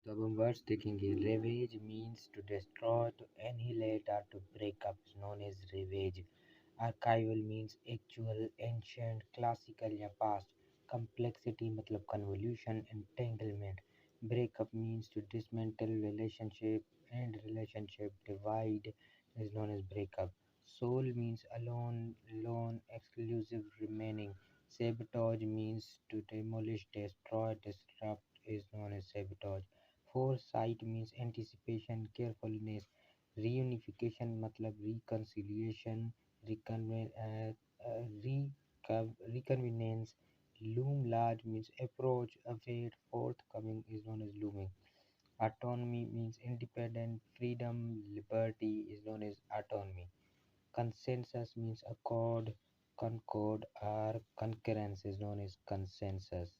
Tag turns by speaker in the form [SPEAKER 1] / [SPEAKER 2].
[SPEAKER 1] The words taking a ravage means to destroy, to annihilate, or to break up is known as ravage. Archival means actual, ancient, classical या past. Complexity मतलब convolution, entanglement. Breakup means to dismantle relationship and relationship divide is known as breakup. Soul means alone, lone, exclusive, remaining. Sabotage means to demolish, destroy, disrupt is known as sabotage. Foresight means anticipation, carefulness. Reunification मतलब reconciliation, reconvenience. Loom large means approach, await, forthcoming is known as looming. Autonomy means independent, freedom, liberty is known as autonomy. Consensus means accord, concord, or concurrence is known as consensus.